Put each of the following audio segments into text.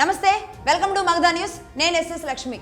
నమస్తే, welcome to Magadha news. నేను SS Lakshmi.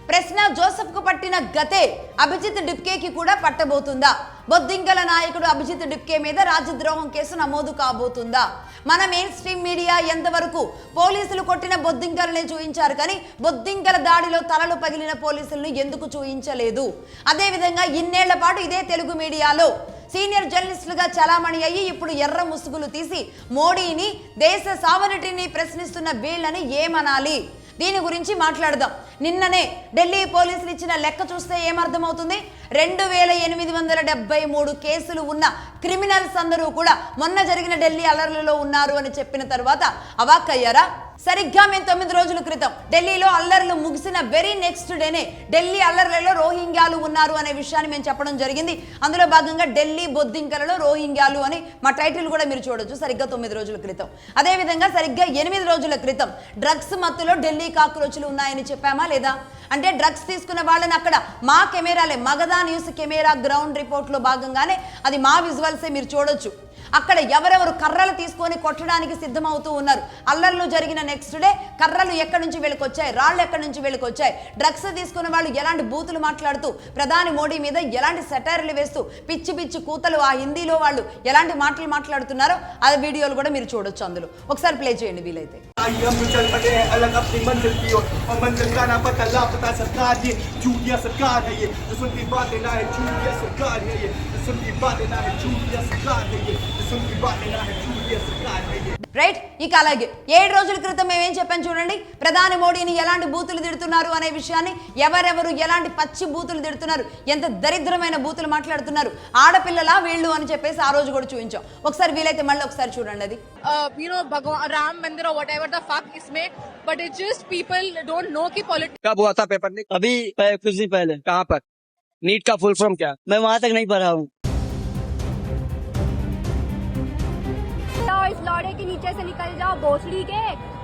ప్రశ్న జోసెఫ్ కు పట్టిన గతే అభిజిత్ డిప్కేకి కూడా పట్టబోతుందా? బొద్దింకల నాయకుడు అభిజిత్ డిప్కే మీద రాజద్రోహం కేసు నమోదు కాబోతుందా? మన మెయిన్ స్ట్రీమ్ మీడియా ఎంతవరకు పోలీసులు కొట్టిన బొద్దింకలనే చూపించారు, కానీ బొద్దింకల దాడిలో తలలు పగిలిన పోలీసులను ఎందుకు చూపించలేదు? అదేవిధంగా ఇన్నేళ్ల పాటు ఇదే తెలుగు మీడియాలో సీనియర్ జర్నలిస్టులుగా చలామణి అయ్యి ఇప్పుడు ఎర్ర ముసుగులు తీసి మోడీని, దేశ సావరిటీని ప్రశ్నిస్తున్న వీళ్ళని ఏమనాలి? దీని గురించి మాట్లాడదాం. నిన్ననే ఢిల్లీ పోలీసులు ఇచ్చిన లెక్క చూస్తే ఏమర్థమవుతుంది? 2873 కేసులు ఉన్న క్రిమినల్స్ అందరూ కూడా మొన్న జరిగిన ఢిల్లీ అల్లర్లలో ఉన్నారు అని చెప్పిన తర్వాత అవాక్కయ్యారా? సరిగ్గా మేము 9 రోజుల క్రితం ఢిల్లీలో అల్లర్లు ముగిసిన వెరీ నెక్స్ట్ డేనే ఢిల్లీ అల్లర్లలో రోహింగ్యాలు ఉన్నారు అనే విషయాన్ని మేము చెప్పడం జరిగింది. అందులో భాగంగా ఢిల్లీ బొద్దింకలలో రోహింగ్యాలు అని మా టైటిల్ కూడా మీరు చూడొచ్చు. సరిగ్గా 9 రోజుల క్రితం. అదేవిధంగా సరిగ్గా 8 రోజుల క్రితం డ్రగ్స్ మత్తులో ఢిల్లీ కాక్రోచ్లు ఉన్నాయని చెప్పామా లేదా? అంటే డ్రగ్స్ తీసుకున్న వాళ్ళని అక్కడ మా కెమెరాలే, మగధా న్యూస్ కెమెరా గ్రౌండ్ రిపోర్ట్లో భాగంగానే అది మా విజువల్సే మీరు చూడొచ్చు. అక్కడ ఎవరెవరు కర్రలు తీసుకొని కొట్టడానికి సిద్ధమవుతూ ఉన్నారు. అల్లర్లు జరిగిన నెక్స్ట్ డే కర్రలు ఎక్కడి నుంచి వెళ్ళకొచ్చాయి, రాళ్ళు ఎక్కడి నుంచి వెళ్ళకొచ్చాయి, డ్రగ్స్ తీసుకున్న వాళ్ళు ఎలాంటి బూతులు మాట్లాడుతూ ప్రధాని మోడీ మీద ఎలాంటి సెటైర్లు వేస్తూ పిచ్చి పిచ్చి కూతలు ఆ హిందీలో వాళ్ళు ఎలాంటి మాటలు మాట్లాడుతున్నారో ఆ వీడియోలు కూడా మీరు చూడొచ్చు. అందులో ఒకసారి ప్లే చేయండి వీలైతే. రైట్, ఇక అలాగే 7 రోజుల క్రితం మేమేం చెప్పాను చూడండి. ప్రధాని మోడీని ఎలాంటి బూతులు తిడుతున్నారు అనే విషయాన్ని, ఎవరెవరు ఎలాంటి పచ్చి బూతులు తిడుతున్నారు, ఎంత దరిద్రమైన బూతులు మాట్లాడుతున్నారు, ఆడపిల్లలా వీళ్ళు అని చెప్పేసి ఆ రోజు కూడా చూపించాం. ఒకసారి వీలైతే మళ్ళీ ఒకసారి చూడండి. అది भगवान राम मंदिर और whatever the fuck इसमें, but it's just people don't know कि politics. कब हुआ था पेपर लीक? अभी कुछ दिन पहले। कहाँ पर? नीट का फुल फॉर्म क्या? मैं वहाँ तक नहीं पढ़ा हूँ। इस लौड़े के नीचे से निकल जाओ भोसड़ी के,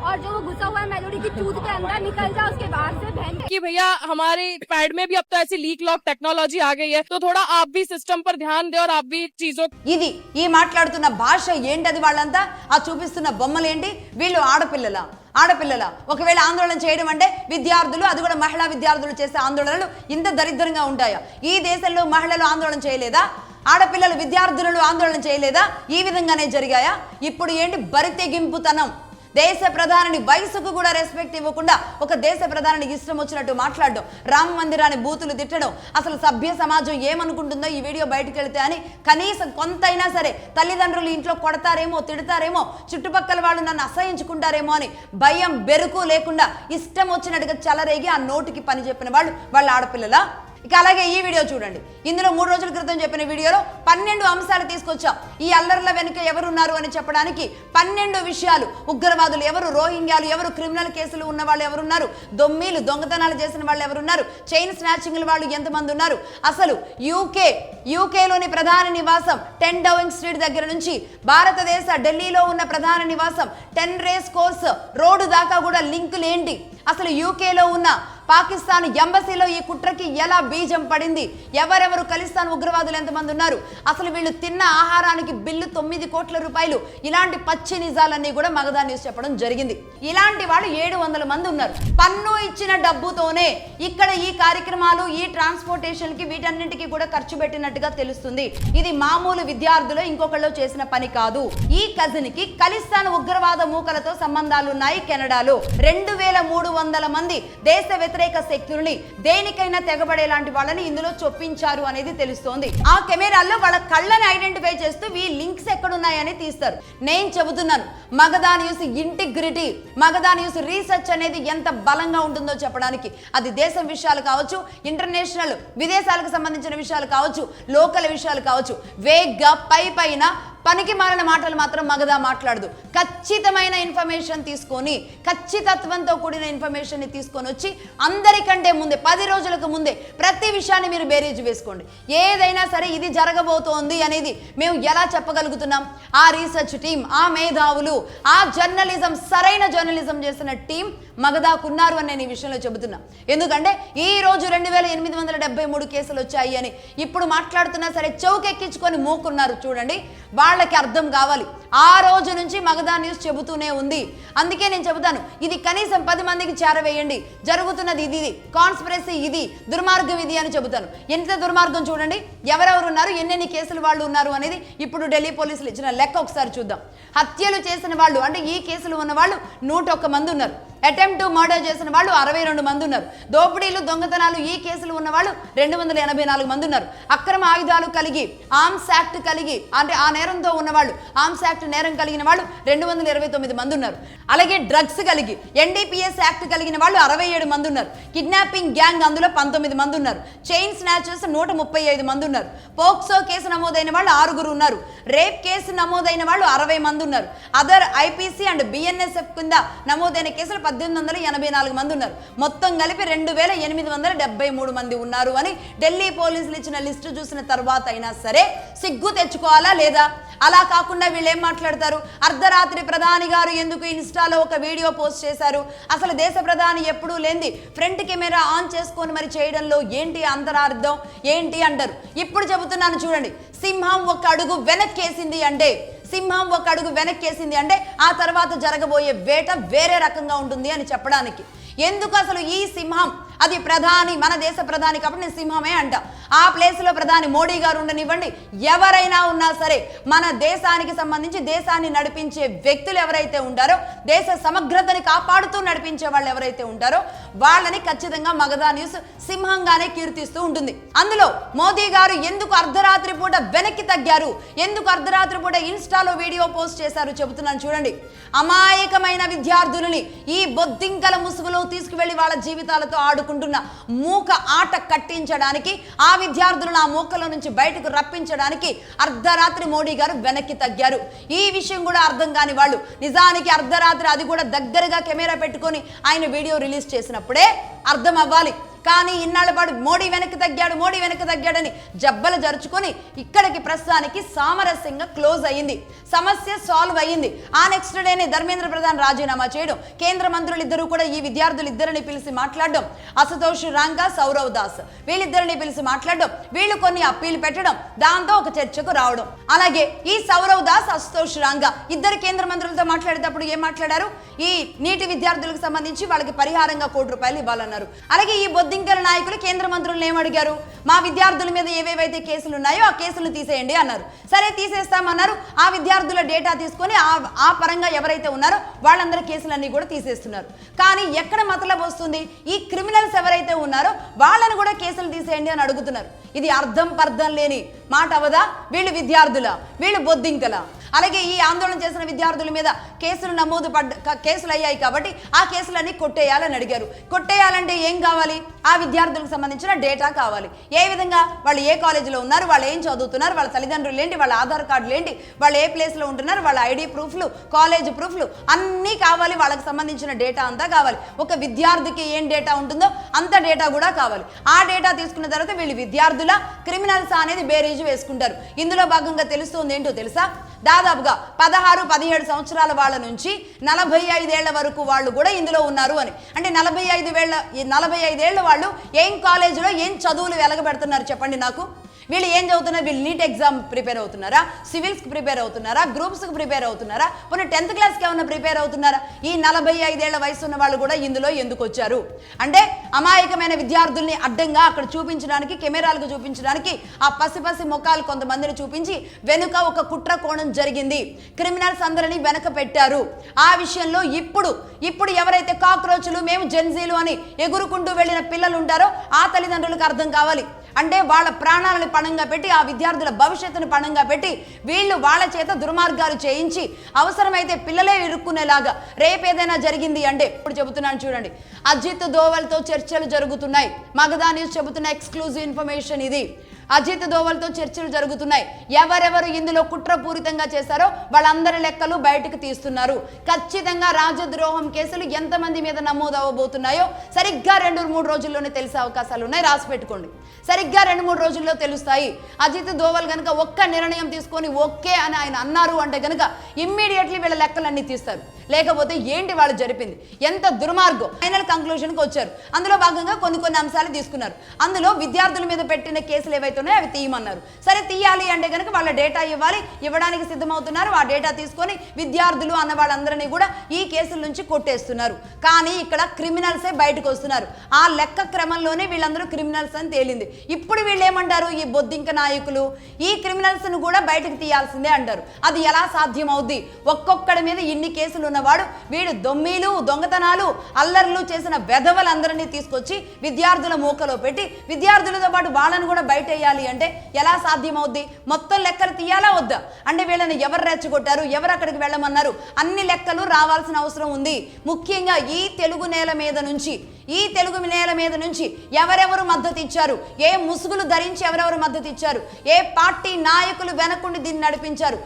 और जो वो घुसा हुआ है मेलोडी की चूत के अंदर निकल जाओ उसके बाहर से बहन कि भैया हमारे पैड में भी अब तो ऐसी लीक लॉक टेक्नोलॉजी आ गई है, तो थोड़ा आप भी सिस्टम पर ध्यान दें और आप भी चीजों. ఇది ఈ మాట్లాడుతున్న భాష ఏంటది? వాళ్ళంతా ఆ చూపిస్తున్న బొమ్మలు ఏంటి? వీళ్ళు ఆడపిల్లల ఒకవేళ ఆందోళన చేయడం అంటే విద్యార్థులు, అది కూడా మహిళా విద్యార్థులు చేసే ఆందోళనలు ఇంత దరిద్రంగా ఉంటాయా? ఈ దేశంలో మహిళలు ఆందోళన చేయలేదా? ఆడపిల్లలు విద్యార్థులు ఆందోళన చేయలేదా? ఈ విధంగానే జరిగాయా? ఇప్పుడు ఏంటి బరితెగింపుతనం? దేశ ప్రధానిని వయసుకు కూడా రెస్పెక్ట్ ఇవ్వకుండా ఒక దేశ ప్రధానిని ఇష్టం వచ్చినట్టు మాట్లాడడం, రామ మందిరాన్ని బూతులు తిట్టడం, అసలు సభ్య సమాజం ఏమనుకుంటుందో ఈ వీడియో బయటకు వెళితే అని కనీసం కొంతైనా సరే తల్లిదండ్రులు ఇంట్లో కొడతారేమో, తిడతారేమో, చుట్టుపక్కల వాళ్ళు నన్ను అసహించుకుంటారేమో అని భయం బెరుకు లేకుండా ఇష్టం వచ్చినట్టుగా చెలరేగి ఆ నోటికి పని చెప్పిన వాళ్ళ ఆడపిల్లల. ఇక అలాగే ఈ వీడియో చూడండి. ఇందులో 3 రోజుల క్రితం చెప్పిన వీడియోలో 12 అంశాలు తీసుకొచ్చాం. ఈ అల్లర్ల వెనుక ఎవరున్నారు అని చెప్పడానికి 12 విషయాలు. ఉగ్రవాదులు ఎవరు, రోహింగ్యాలు ఎవరు, క్రిమినల్ కేసులు ఉన్న వాళ్ళు ఎవరున్నారు, దొమ్మీలు దొంగతనాలు చేసిన వాళ్ళు ఎవరున్నారు, చైన్ స్నాచింగ్ల వాళ్ళు ఎంతమంది ఉన్నారు, అసలు యూకేలోని ప్రధాన నివాసం 10 డౌనింగ్ స్ట్రీట్ దగ్గర నుంచి భారతదేశ ఢిల్లీలో ఉన్న ప్రధాన నివాసం 10 రేస్ కోర్స్ రోడ్డు దాకా కూడా లింకులు ఏంటి, అసలు యూకేలో ఉన్న పాకిస్తాన్ ఎంబసీలో ఈ కుట్రకి ఎలా బీజం పడింది, ఎవరెవరు ఖలిస్తాన్ ఉగ్రవాదులు ఎంతమంది ఉన్నారు, అసలు వీళ్ళు తిన్న ఆహారానికి బిల్లు 9 కోట్ల రూపాయలు, ఇలాంటి పచ్చి నిజాలన్నీ కూడా మగధా న్యూస్ చెప్పడం జరిగింది. ఇలాంటి వాళ్ళు 700 మంది ఉన్నారు. పన్ను ఇచ్చిన డబ్బుతోనే ఇక్కడ ఈ కార్యక్రమాలు, ఈ ట్రాన్స్పోర్టేషన్ కి వీటన్నింటికి కూడా ఖర్చు పెట్టినట్టుగా తెలుస్తుంది. ఇది మామూలు విద్యార్థులు ఇంకొకళ్ళు చేసిన పని కాదు. ఈ కజిన్ కి ఖలిస్తాన్ ఉగ్రవాద మూకలతో సంబంధాలున్నాయి. కెనడాలో 2300 మంది దేశ వ్యతిరేక శక్తుల్ని, దేనికైనా తెగబడేలాంటి వాళ్ళని ఇందులో చొప్పించారు అనేది తెలుస్తోంది. ఆ కెమెరాల్లో వాళ్ళ కళ్ళని ఐడెంటిఫై చేస్తూ ఈ లింక్స్ ఎక్కడున్నాయని తీస్తారు. నేను చెబుతున్నాను, Magadha news integrity, Magadha news research అనేది ఎంత బలంగా ఉంటుందో చెప్పడానికి. అది దేశం విషయాలు కావచ్చు, ఇంటర్నేషనల్ విదేశాలకు సంబంధించిన విషయాలు కావచ్చు, లోకల్ విషయాలు కావచ్చు, వేగ్గా పైన పనికి మారిన మాటలు మాత్రం మగధా మాట్లాడదు. ఖచ్చితమైన ఇన్ఫర్మేషన్ తీసుకొని, ఖచ్చితత్వంతో కూడిన ఇన్ఫర్మేషన్ ని తీసుకొని వచ్చి అందరికంటే ముందే 10 రోజులకు ముందే ప్రతి విషయాన్ని మీరు బేరీజు వేసుకోండి. ఏదైనా సరే ఇది జరగబోతోంది అనేది మేము ఎలా చెప్పగలుగుతున్నాం? ఆ రీసెర్చ్ టీం, ఆ మేధావులు, ఆ జర్నలిజం, సరైన జర్నలిజం చేసిన టీం మగధాకున్నారు అని నేను ఈ విషయంలో చెబుతున్నా. ఎందుకంటే ఈ రోజు 2873 కేసులు వచ్చాయి అని ఇప్పుడు మాట్లాడుతున్నా సరే చౌకెక్కించుకొని మూకున్నారు చూడండి. వాళ్ళకి అర్థం కావాలి. ఆ రోజు నుంచి మగధా న్యూస్ చెబుతూనే ఉంది. అందుకే నేను చెబుతాను, ఇది కనీసం 10 మందికి చేరవేయండి, జరుగుతున్నది ఇది, కాన్స్పిరసీ ఇది, దుర్మార్గం ఇది అని చెబుతాను. ఎంత దుర్మార్గం చూడండి, ఎవరెవరు ఉన్నారు, ఎన్నెన్ని కేసులు వాళ్ళు ఉన్నారు అనేది ఇప్పుడు ఢిల్లీ పోలీసులు ఇచ్చిన లెక్క ఒకసారి చూద్దాం. హత్యలు చేసిన వాళ్ళు అంటే ఈ కేసులు ఉన్న వాళ్ళు 101 మంది ఉన్నారు. అటెంప్ట్ టు మర్డర్ చేసిన వాళ్ళు 62 మంది ఉన్నారు. దోపిడీలు దొంగతనాలు ఈ కేసులు ఉన్న వాళ్ళు 284 మంది ఉన్నారు. అక్రమ ఆయుధాలు కలిగి ఆర్మ్స్ యాక్ట్ కలిగి అంటే ఆ నేరంతో ఉన్నవాళ్ళు, ఆర్మ్స్ యాక్ట్ నేరం కలిగిన వాళ్ళు 229 మంది ఉన్నారు. అలాగే డ్రగ్స్ కలిగి NDPS యాక్ట్ కలిగిన వాళ్ళు 67 మంది ఉన్నారు. కిడ్నాపింగ్ గ్యాంగ్ అందులో 19 మంది ఉన్నారు. చైన్ స్నాచర్స్ 135 మంది ఉన్నారు. పోక్సో కేసు నమోదైన వాళ్ళు 6 ఉన్నారు. రేప్ కేసు నమోదైన వాళ్ళు 60 మంది ఉన్నారు. అదర్ IPC అండ్ BNSF కింద నమోదైన కేసులు 1884 మంది ఉన్నారు. మొత్తం కలిపి 2873 మంది ఉన్నారు అని ఢిల్లీ పోలీసులు ఇచ్చిన లిస్టు చూసిన తర్వాత అయినా సరే సిగ్గు తెచ్చుకోవాలా లేదా? అలా కాకుండా వీళ్ళు ఏం మాట్లాడతారు, అర్ధరాత్రి ప్రధాని గారు ఎందుకు ఇన్స్టాలో ఒక వీడియో పోస్ట్ చేశారు, అసలు దేశ ప్రధాని ఎప్పుడూ లేంది ఫ్రంట్ కెమెరా ఆన్ చేసుకొని మరి చేయడంలో ఏంటి అంతరార్థం ఏంటి అంటారు. ఇప్పుడు చెబుతున్నాను చూడండి, సింహం ఒక అడుగు వెనక్కేసింది అంటే ఆ తర్వాత జరగబోయే వేట వేరే రకంగా ఉంటుంది అని చెప్పడానికి. ఎందుకు అసలు ఈ సింహం, అది ప్రధాని, మన దేశ ప్రధాని కాబట్టి నేను సింహమే అంట. ఆ ప్లేస్లో ప్రధాని మోడీ గారు ఉండనివ్వండి, ఎవరైనా ఉన్నా సరే మన దేశానికి సంబంధించి దేశాన్ని నడిపించే వ్యక్తులు ఎవరైతే ఉంటారో, దేశ సమగ్రతని కాపాడుతూ నడిపించే వాళ్ళు ఎవరైతే ఉంటారో వాళ్ళని ఖచ్చితంగా మగధా న్యూస్ సింహంగానే కీర్తిస్తూ ఉంటుంది. అందులో మోదీ గారు ఎందుకు అర్ధరాత్రి పూట వెనక్కి తగ్గారు, ఎందుకు అర్ధరాత్రి పూట ఇన్స్టాలో వీడియో పోస్ట్ చేశారు చెబుతున్నాను చూడండి. అమాయకమైన విద్యార్థులని ఈ బొద్దింకల ముసుగులో తీసుకువెళ్లి వాళ్ళ జీవితాలతో ఆడుకుంటున్న మూక ఆట కట్టించడానికి, ఆ విద్యార్థులను ఆ మూకలో నుంచి బయటకు రప్పించడానికి అర్ధరాత్రి మోడీ గారు వెనక్కి తగ్గారు. ఈ విషయం కూడా అర్థం కాని వాళ్ళు నిజానికి అర్ధరాత్రి, అది కూడా దగ్గరగా కెమెరా పెట్టుకొని ఆయన వీడియో రిలీజ్ చేసినప్పుడే అర్థం అవ్వాలి. కానీ ఇన్నాళ్ళ పాటు మోడీ వెనక్కి తగ్గాడని జబ్బలు జరుచుకొని ఇక్కడికి ప్రస్తుతానికి సామరస్యంగా క్లోజ్ అయ్యింది, సమస్య సాల్వ్ అయ్యింది. ఆ నెక్స్ట్ డేనే ధర్మేంద్ర ప్రధాన్ రాజీనామా చేయడం, కేంద్ర మంత్రులు ఇద్దరు కూడా ఈ విద్యార్థులు ఇద్దరిని పిలిచి మాట్లాడడం, అశుతోష్ రాంగా, సౌరవ్ దాస్ వీళ్ళిద్దరిని పిలిచి మాట్లాడడం, వీళ్ళు కొన్ని అప్పీలు పెట్టడం, దాంతో ఒక చర్చకు రావడం. అలాగే ఈ సౌరవ్ దాస్, అశుతోష్ రాంగా ఇద్దరు కేంద్ర మంత్రులతో మాట్లాడేటప్పుడు ఏం మాట్లాడారు, ఈ నీటి విద్యార్థులకు సంబంధించి వాళ్ళకి పరిహారంగా ₹1 ఇవ్వాలన్నారు. అలాగే ఈ బొద్దింకల నాయకులు కేంద్ర మంత్రులను ఏమడిగారు, మా విద్యార్థుల మీద ఏవేవైతే కేసులు ఉన్నాయో ఆ కేసులు తీసేయండి అన్నారు. సరే తీసేస్తామన్నారు. ఆ విద్యార్థుల డేటా తీసుకొని ఆ పరంగా ఎవరైతే ఉన్నారో వాళ్ళందరి కేసులన్నీ కూడా తీసేస్తున్నారు. కానీ ఎక్కడ మతలబ్ వస్తుంది, ఈ క్రిమినల్స్ ఎవరైతే ఉన్నారో వాళ్ళని కూడా కేసులు తీసేయండి అని అడుగుతున్నారు. ఇది అర్థం పర్థం లేని మాట అవదా? వీళ్ళు విద్యార్థుల, వీళ్ళు బొద్దింకల. అలాగే ఈ ఆందోళన చేసిన విద్యార్థుల మీద కేసులు అయ్యాయి కాబట్టి ఆ కేసులన్నీ కొట్టేయాలని అడిగారు. కొట్టేయాలంటే ఏం కావాలి, ఆ విద్యార్థులకు సంబంధించిన డేటా కావాలి. ఏ విధంగా, వాళ్ళు ఏ కాలేజీలో ఉన్నారు, వాళ్ళు ఏం చదువుతున్నారు, వాళ్ళ తల్లిదండ్రులు ఏంటి, వాళ్ళ ఆధార్ కార్డులు ఏంటి, వాళ్ళు ఏ ప్లేస్లో ఉంటున్నారు, వాళ్ళ ID ప్రూఫ్లు, కాలేజ్ ప్రూఫ్లు అన్నీ కావాలి. వాళ్ళకి సంబంధించిన డేటా అంతా కావాలి. ఒక విద్యార్థికి ఏం డేటా ఉంటుందో అంత డేటా కూడా కావాలి. ఆ డేటా తీసుకున్న తర్వాత వీళ్ళు విద్యార్థుల, క్రిమినల్స్ అనేది బేరీజు వేసుకుంటారు. ఇందులో భాగంగా తెలుస్తుంది ఏంటో తెలుసా, దాదాపుగా 16-17 సంవత్సరాల వాళ్ళ నుంచి 45 ఏళ్ల వరకు వాళ్ళు కూడా ఇందులో ఉన్నారు అని. అంటే 45 ఏళ్ల వాళ్ళు ఏం కాలేజీలో ఏం చదువులు వెలగబెడుతున్నారు చెప్పండి నాకు. వీళ్ళు ఏం చదువుతున్నారు, వీళ్ళు నీట్ ఎగ్జామ్ ప్రిపేర్ అవుతున్నారా, సివిల్స్కి ప్రిపేర్ అవుతున్నారా, గ్రూప్స్కి ప్రిపేర్ అవుతున్నారా, పోనీ 10th క్లాస్కి ఏమన్నా ప్రిపేర్ అవుతున్నారా? ఈ 45 ఏళ్ల వయసు ఉన్న వాళ్ళు కూడా ఇందులో ఎందుకు వచ్చారు అంటే, అమాయకమైన విద్యార్థుల్ని అడ్డంగా అక్కడ చూపించడానికి, కెమెరాలకు చూపించడానికి, ఆ పసి ముఖాలు కొంతమందిని చూపించి వెనుక ఒక కుట్ర కోణం జరిగింది, క్రిమినల్స్ అందరినీ వెనక పెట్టారు. ఆ విషయంలో ఇప్పుడు ఎవరైతే కాక్రోచ్లు, మేము జెన్జీలు అని ఎగురుకుంటూ వెళ్ళిన పిల్లలు ఉంటారో ఆ తల్లిదండ్రులకు అర్థం కావాలి. అంటే వాళ్ళ ప్రాణాలను పణంగా పెట్టి, ఆ విద్యార్థుల భవిష్యత్తును పణంగా పెట్టి వీళ్ళు వాళ్ళ చేత దుర్మార్గాలు చేయించి అవసరమైతే పిల్లలే ఇరుక్కునేలాగా రేపు ఏదైనా జరిగింది అంటే, ఇప్పుడు చెబుతున్నాను చూడండి, అజిత్ దోవల్తో చర్చలు జరుగుతున్నాయి. మగధా న్యూస్ చెబుతున్న ఎక్స్క్లూజివ్ ఇన్ఫర్మేషన్ ఇది. అజిత్ దోవల్తో చర్చలు జరుగుతున్నాయి. ఎవరెవరు ఇందులో కుట్రపూరితంగా చేశారో వాళ్ళందరి లెక్కలు బయటకు తీస్తున్నారు. ఖచ్చితంగా రాజద్రోహం కేసులు ఎంతమంది మీద నమోదు అవ్వబోతున్నాయో సరిగ్గా 2-3 రోజుల్లోనే తెలిసే అవకాశాలు ఉన్నాయి. రాసి పెట్టుకోండి, సరిగ్గా 2-3 రోజుల్లో తెలుస్తాయి. అజిత్ దోవల్ కనుక ఒక్క నిర్ణయం తీసుకొని ఓకే అని ఆయన అన్నారు అంటే కనుక ఇమ్మీడియట్లీ వీళ్ళ లెక్కలన్నీ తీస్తారు. లేకపోతే ఏంటి వాళ్ళు జరిపింది, ఎంత దుర్మార్గం. ఫైనల్ కంక్లూజన్కి వచ్చారు. అందులో భాగంగా కొన్ని అంశాలు తీసుకున్నారు. అందులో విద్యార్థుల మీద పెట్టిన కేసులు ఏవైతే ఏవైతే ఉన్నాయో అవి తీయమన్నారు. సరే తీయాలి అంటే కనుక వాళ్ళ డేటా ఇవ్వాలి, ఇవ్వడానికి సిద్ధమవుతున్నారు. ఆ డేటా తీసుకొని విద్యార్థులు అన్న వాళ్ళందరినీ కూడా ఈ కేసుల నుంచి కొట్టేస్తున్నారు. కానీ ఇక్కడ క్రిమినల్సే బయటకు వస్తున్నారు. ఆ లెక్క క్రమంలోనే వీళ్ళందరూ క్రిమినల్స్ అని తేలింది. ఇప్పుడు వీళ్ళు ఏమంటారు, ఈ బొద్దింక నాయకులు ఈ క్రిమినల్స్ ను కూడా బయటకు తీయాల్సిందే అంటారు. అది ఎలా సాధ్యం అవుద్ది? ఒక్కొక్కడి మీద ఇన్ని కేసులు ఉన్నవాడు వీడు దొమ్మీలు, దొంగతనాలు, అల్లర్లు చేసిన వెధవలందరినీ తీసుకొచ్చి విద్యార్థుల మూకలో పెట్టి విద్యార్థులతో పాటు వాళ్ళను కూడా బయట వేయాలి అంటే ఎలా సాధ్యం అవుద్ది? మొత్తం లెక్కలు తీయాలా వద్దా? అంటే వీళ్ళని ఎవరు రెచ్చగొట్టారు, ఎవరు అక్కడికి వెళ్ళమన్నారు, అన్ని లెక్కలు రావాల్సిన అవసరం ఉంది. ముఖ్యంగా ఈ తెలుగు నేల మీద నుంచి ఎవరెవరు మద్దతు ఇచ్చారు, ఏ ముసుగులు ధరించి ఎవరెవరు మద్దతు ఇచ్చారు, ఏ పార్టీ నాయకులు వెనకుండి దీన్ని నడిపించారు.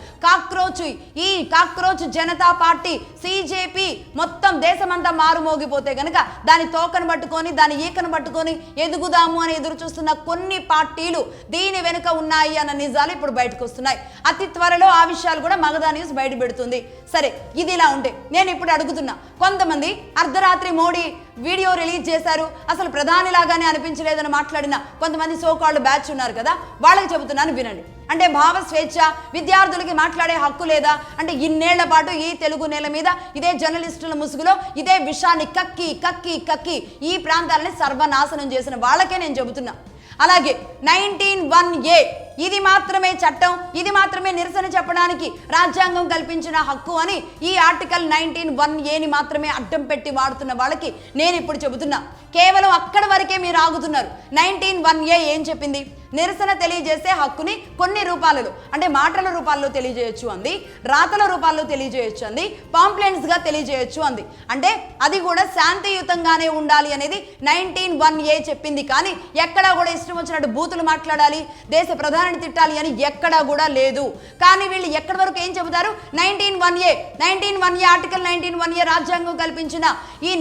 ఈ కాక్రోచ్ జనతా పార్టీ సిజేపీ మొత్తం దేశమంతా మారుమోగిపోతే గనక దాని తోకను పట్టుకొని దాని ఈకను పట్టుకొని ఎదుగుదాము అని ఎదురు చూస్తున్న కొన్ని పార్టీలు దీని వెనుక ఉన్నాయి అన్న నిజాలు ఇప్పుడు బయటకు వస్తున్నాయి. అతి త్వరలో ఆ విషయాలు కూడా మగధా న్యూస్ బయట పెడుతుంది. సరే, ఇది ఇలా ఉంటే నేను ఇప్పుడు అడుగుతున్నా, కొంతమంది అర్ధరాత్రి మోడీ వీడియో రిలీజ్ చేశారు, అసలు ప్రధాని లాగానే అనిపించలేదని మాట్లాడిన కొంతమంది సోకాల్డ్ బ్యాచ్ ఉన్నారు కదా, వాళ్ళకి చెబుతున్నాను వినండి. అంటే భావ స్వేచ్ఛ, విద్యార్థులకి మాట్లాడే హక్కు లేదా అంటే ఇన్నేళ్ల పాటు ఈ తెలుగు నేల మీద ఇదే జర్నలిస్టుల ముసుగులో ఇదే విషాన్ని కక్కి ఈ ప్రాంతాలని సర్వనాశనం చేసిన వాళ్ళకే నేను చెబుతున్నా. అలాగే 19(1)(a ఇది మాత్రమే చట్టం, ఇది మాత్రమే నిరసన చెప్పడానికి రాజ్యాంగం కల్పించిన హక్కు అని ఈ ఆర్టికల్ 19(1)(a మాత్రమే అడ్డం పెట్టి వాడుతున్న వాళ్ళకి నేను ఇప్పుడు చెబుతున్నా, కేవలం అక్కడి వరకే మీరు ఆగుతున్నారు. 19(1)(a ఏం చెప్పింది? నిరసన తెలియజేసే హక్కుని కొన్ని రూపాలలో అంటే మాటల రూపాల్లో తెలియజేయొచ్చు అంది, రాతల రూపాల్లో తెలియజేయొచ్చు అంది, పాంప్లెంట్స్ గా తెలియజేయొచ్చు అంది. అంటే అది కూడా శాంతియుతంగానే ఉండాలి అనేది 19(1)(a చెప్పింది. కానీ ఎక్కడా కూడా ఇష్టం వచ్చినట్టు బూతులు మాట్లాడాలి, దేశ ప్రధాని తిట్టాలి అని ఎక్కడా కూడా లేదు. కానీ వీళ్ళు ఎక్కడి వరకు ఏం చెబుతారు? 19(1)(a ఆర్టికల్ 19(1)(a రాజ్యాంగం కల్పించిన ఈ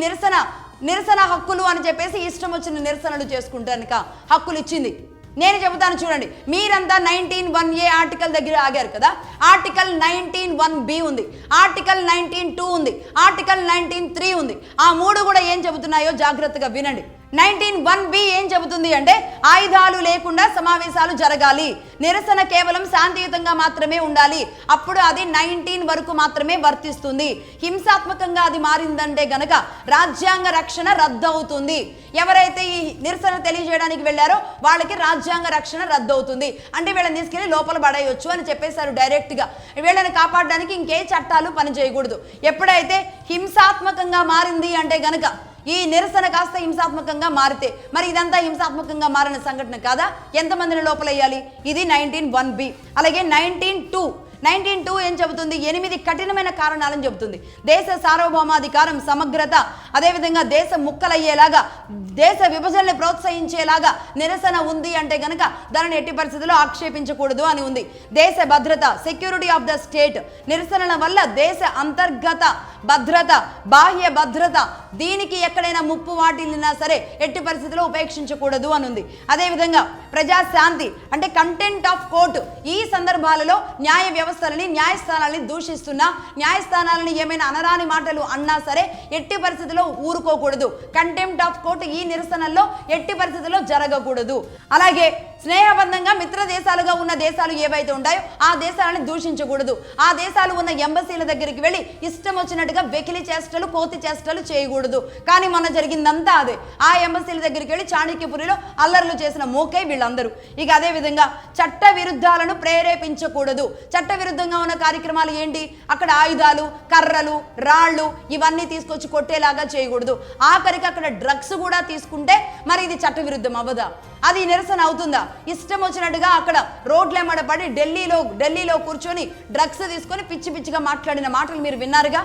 నిరసన హక్కులు అని చెప్పేసి ఇష్టం వచ్చిన నిరసనలు చేసుకుంటానిక హక్కులు ఇచ్చింది. నేను చెబుతాను చూడండి, మీరంతా 19(1)(a ఆర్టికల్ దగ్గర ఆగారు కదా, ఆర్టికల్ 19(1)(b ఉంది, ఆర్టికల్ 19(2) ఉంది, ఆర్టికల్ 19(3) ఉంది. ఆ మూడు కూడా ఏం చెబుతున్నాయో జాగ్రత్తగా వినండి. 19(1)(b ఏం చెబుతుంది అంటే ఆయుధాలు లేకుండా సమావేశాలు జరగాలి, నిరసన కేవలం శాంతియుతంగా మాత్రమే ఉండాలి, అప్పుడు అది 19 వరకు మాత్రమే వర్తిస్తుంది. హింసాత్మకంగా అది మారిందంటే గనక రాజ్యాంగ రక్షణ రద్దు అవుతుంది. ఎవరైతే ఈ నిరసన తెలియజేయడానికి వెళ్ళారో వాళ్ళకి రాజ్యాంగ రక్షణ రద్దు అవుతుంది. అంటే వీళ్ళని తీసుకెళ్లి లోపల పడేయొచ్చు అని చెప్పేశారు డైరెక్ట్ గా. వీళ్ళని కాపాడడానికి ఇంకే చట్టాలు పనిచేయకూడదు. ఎప్పుడైతే హింసాత్మకంగా మారింది అంటే గనక ఈ నిరసన కాస్త హింసాత్మకంగా మారితే మరి ఇదంతా హింసాత్మకంగా మారిన సంఘటన కాదా? ఎంతమందిని లోపలయ్యాలి? ఇది 19(1)(b. అలాగే 19(2) ఏం చెబుతుంది? 8 కఠినమైన కారణాలను చెబుతుంది. దేశ సార్వభౌమాధికారం, సమగ్రత, అదేవిధంగా దేశం ముక్కలయ్యేలాగా, దేశ విభజనని ప్రోత్సహించేలాగా నిరసన ఉంది అంటే గనక దానిని ఎట్టి పరిస్థితుల్లో ఆక్షేపించకూడదు అని ఉంది. దేశ భద్రత, సెక్యూరిటీ ఆఫ్ ద స్టేట్, నిరసనల వల్ల దేశ అంతర్గత భద్రత, బాహ్య భద్రత, దీనికి ఎక్కడైనా ముప్పు వాటిల్లినా సరే ఎట్టి పరిస్థితుల్లో ఉపేక్షించకూడదు అని ఉంది. అదేవిధంగా ప్రజాశాంతి అంటే కంటెంట్ ఆఫ్ కోర్టు, ఈ సందర్భాలలో న్యాయ వ్యవస్థలని, న్యాయస్థానాలని దూషిస్తున్నా, న్యాయస్థానాలని ఏమైనా అనరాని మాటలు అన్నా సరే ఎట్టి పరిస్థితుల్లో ఊరుకోకూడదు. కంటెంప్ట్ ఆఫ్ కోర్టు ఈ నిరసనల్లో ఎట్టి పరిస్థితుల్లో జరగకూడదు. అలాగే స్నేహబంధంగా మిత్ర దేశాలుగా ఉన్న దేశాలు ఏవైతే ఉంటాయో ఆ దేశాలని దూషించకూడదు. ఆ దేశాలు ఉన్న ఎంబసీల దగ్గరికి వెళ్ళి ఇష్టం వచ్చినట్టుగా వెకిలి చేష్టలు, కోతి చేష్టలు చేయకూడదు. కానీ మొన్న జరిగిందంతా అదే. ఆ ఎంబసీల దగ్గరికి వెళ్ళి చాణక్యపురిలో అల్లర్లు చేసిన మోకే వీళ్ళందరూ. ఇక అదే విధంగా చట్ట విరుద్ధాలను ప్రేరేపించకూడదు. చట్ట విరుద్ధంగా ఉన్న కార్యక్రమాలు ఏంటి? అక్కడ ఆయుధాలు, కర్రలు, రాళ్ళు ఇవన్నీ తీసుకొచ్చి కొట్టేలాగా చేయకూడదు. ఆఖరికి అక్కడ డ్రగ్స్ కూడా తీసుకుంటే మరి ఇది చట్ట విరుద్ధం అవ్వదా? అది నిరసన అవుతుందా? ఇష్టం వచ్చినట్టుగా అక్కడ రోడ్లెమ్మడ పడి ఢిల్లీలో కూర్చొని డ్రగ్స్ తీసుకొని పిచ్చి పిచ్చిగా మాట్లాడిన మాటలు మీరు విన్నారుగా.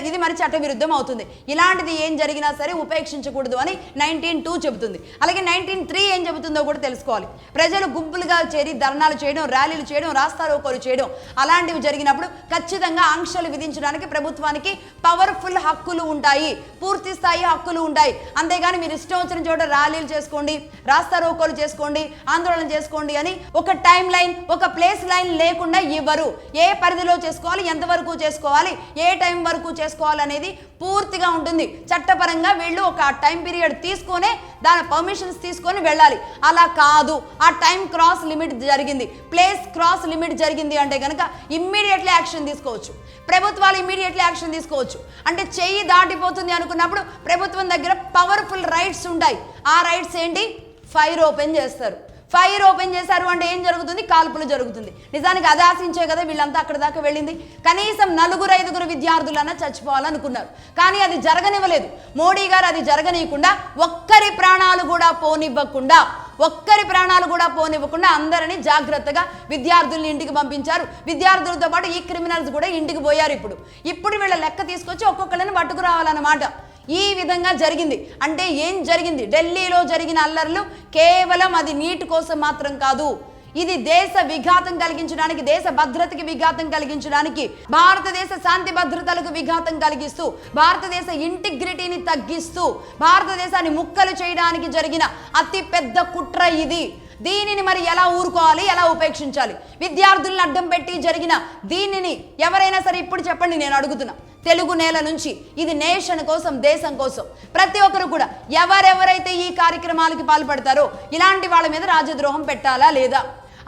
ఇది మరి చట్ట విరుద్ధం అవుతుంది. ఇలాంటిది ఏం జరిగినా సరే ఉపేక్షించకూడదు అని 19(2) చెబుతుంది. అలాగే 19(3) ఏం చెబుతుందో కూడా తెలుసుకోవాలి. ప్రజలు గుంపులుగా చేరి ధర్నాలు చేయడం, ర్యాలీలు చేయడం, రాస్తారోకోలు చేయడం అలాంటివి జరిగినప్పుడు ఖచ్చితంగా ఆంక్షలు విధించడానికి ప్రభుత్వానికి పవర్ఫుల్ హక్కులు ఉంటాయి, పూర్తి స్థాయి హక్కులు ఉంటాయి. అంతేగాని మీరు ఇష్టం వచ్చిన చోట ర్యాలీలు చేసుకోండి, రాస్తారోకోలు చేసుకోండి, ఆందోళన చేసుకోండి అని ఒక టైం లైన్, ఒక ప్లేస్ లైన్ లేకుండా ఇవ్వరు. ఏ పరిధిలో చేసుకోవాలి, ఎంతవరకు చేసుకోవాలి, ఏ టైం వరకు చేసుకోవాలి అనేది పూర్తిగా ఉంటుంది. చట్టపరంగా వీళ్ళు ఒక టైం పీరియడ్ తీసుకొని దాని పర్మిషన్స్ తీసుకొని వెళ్ళాలి. అలా కాదు, ఆ టైం క్రాస్ లిమిట్ జరిగింది, ప్లేస్ క్రాస్ లిమిట్ జరిగింది అంటే కనుక ఇమ్మీడియట్లీ యాక్షన్ తీసుకోవచ్చు. ప్రభుత్వాలు ఇమ్మీడియట్లీ యాక్షన్ తీసుకోవచ్చు. అంటే చెయ్యి దాటిపోతుంది అనుకున్నప్పుడు ప్రభుత్వం దగ్గర పవర్ఫుల్ రైట్స్ ఉంటాయి. ఆ రైట్స్ ఏంటి? ఫైర్ ఓపెన్ చేస్తారు. ఫైర్ ఓపెన్ చేశారు అంటే ఏం జరుగుతుంది? కాల్పులు జరుగుతుంది. నిజానికి అది ఆశించే కదా వీళ్ళంతా అక్కడ దాకా వెళ్ళింది. కనీసం 4-5 విద్యార్థులన్నా చచ్చిపోవాలనుకున్నారు, కానీ అది జరగనివ్వలేదు. మోడీ గారు అది జరగనీయకుండా ఒక్కరి ప్రాణాలు కూడా పోనివ్వకుండా అందరినీ జాగ్రత్తగా విద్యార్థుల్ని ఇంటికి పంపించారు. విద్యార్థులతో పాటు ఈ క్రిమినల్స్ కూడా ఇంటికి పోయారు. ఇప్పుడు వీళ్ళ లెక్క తీసుకొచ్చి ఒక్కొక్కళ్ళని పట్టుకురావాలన్నమాట. ఈ విధంగా జరిగింది. అంటే ఏం జరిగింది? ఢిల్లీలో జరిగిన అల్లర్లు కేవలం అది నీట్ కోసం మాత్రం కాదు. ఇది దేశ విఘాతం కలిగించడానికి, దేశ భద్రతకి విఘాతం కలిగించడానికి, భారతదేశ శాంతి భద్రతలకు విఘాతం కలిగిస్తూ, భారతదేశ ఇంటిగ్రిటీని తగ్గిస్తూ, భారతదేశాన్ని ముక్కలు చేయడానికి జరిగిన అతి పెద్ద కుట్ర ఇది. దీనిని మరి ఎలా ఊరుకోవాలి, ఎలా ఉపేక్షించాలి? విద్యార్థులను అడ్డం పెట్టి జరిగిన దీనిని ఎవరైనా సరే ఇప్పుడు చెప్పండి, నేను అడుగుతున్నా. తెలుగు నేల నుంచి ఇది నేషన్ కోసం, దేశం కోసం ప్రతి ఒక్కరు కూడా ఎవరెవరైతే ఈ కార్యక్రమాలకి పాల్పడతారో ఇలాంటి వాళ్ళ మీద రాజద్రోహం పెట్టాలా లేదా?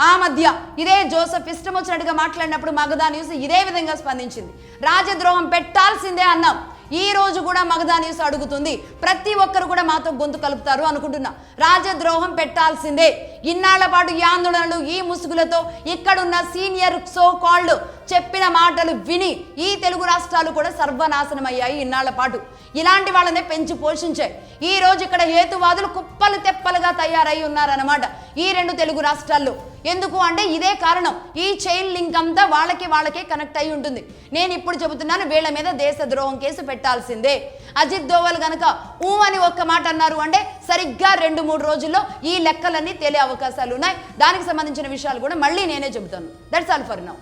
ఆ మధ్య ఇదే జోసెఫ్ ఇష్టం వచ్చినట్టుగా మాట్లాడినప్పుడు మగధా న్యూస్ ఇదే విధంగా స్పందించింది. రాజద్రోహం పెట్టాల్సిందే అన్నాం. ఈ రోజు కూడా మగధా న్యూస్ అడుగుతుంది, ప్రతి ఒక్కరు కూడా మాతో గొంతు కలుపుతారు అనుకుంటున్నా. రాజద్రోహం పెట్టాల్సిందే. ఇన్నాళ్ల పాటు ఈ ఆందోళనలు, ఈ ముసుగులతో ఇక్కడున్న సీనియర్ సో కాల్డ్ చెప్పిన మాటలు విని ఈ తెలుగు రాష్ట్రాలు కూడా సర్వనాశనం అయ్యాయి ఇన్నాళ్ల పాటు. ఇలాంటి వాళ్ళనే పెంచి పోషించాయి. ఈ రోజు ఇక్కడ హేతువాదులు కుప్పలు తెప్పలుగా తయారై ఉన్నారన్నమాట ఈ 2 తెలుగు రాష్ట్రాల్లో. ఎందుకు అంటే ఇదే కారణం. ఈ చైన్ లింక్ అంతా వాళ్ళకే కనెక్ట్ అయి ఉంటుంది. నేను ఇప్పుడు చెబుతున్నాను, వీళ్ళ మీద దేశద్రోహం కేసు పెట్టాల్సిందే. అజిత్ దోవల్ గనక అని ఒక్క మాట అన్నారు అంటే సరిగ్గా 2-3 రోజుల్లో ఈ లెక్కలన్నీ తేలే అవకాశాలు ఉన్నాయి. దానికి సంబంధించిన విషయాలు కూడా మళ్ళీ నేనే చెబుతాను. That's all for now.